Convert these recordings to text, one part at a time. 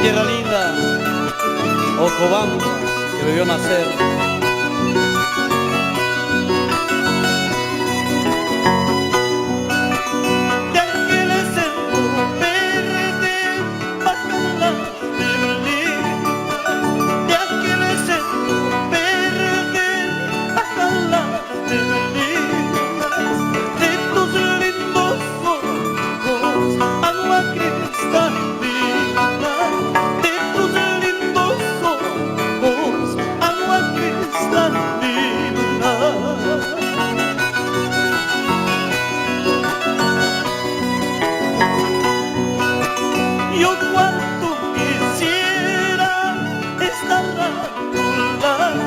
tierra linda, Ocobamba, que me vio nacer. Yo cuanto quisiera estar a tu lado,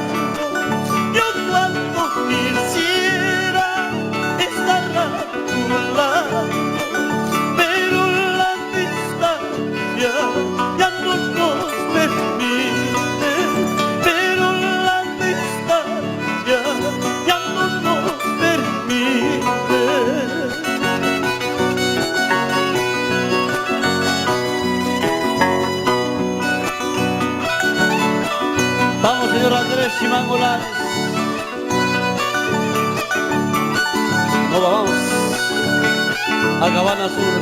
yo cuanto quisiera estar a tu lado, pero la distancia ya no nos permite, pero la distancia ya no nos permite. Vamos, señor Andrés Chimangolares. No, vamos a Cabana Sur.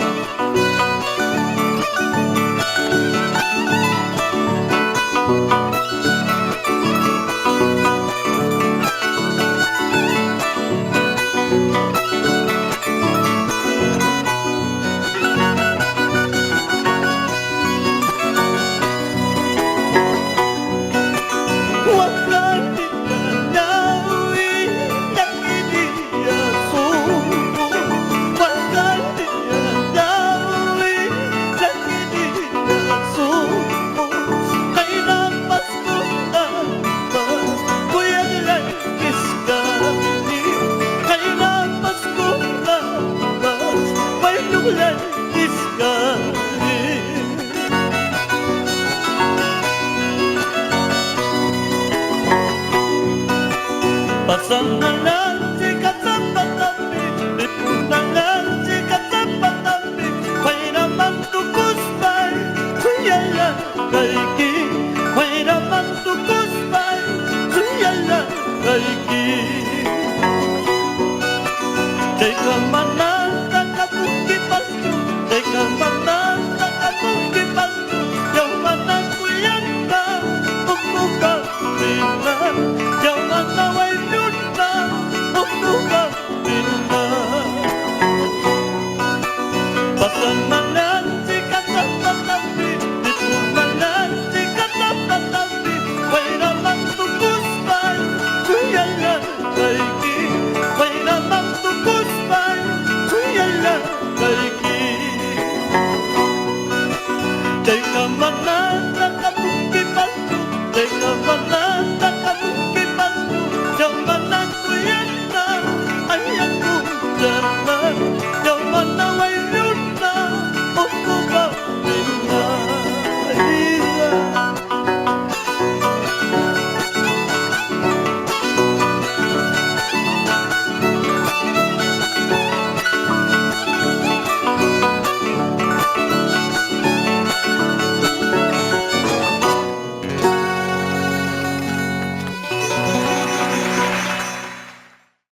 Pasando la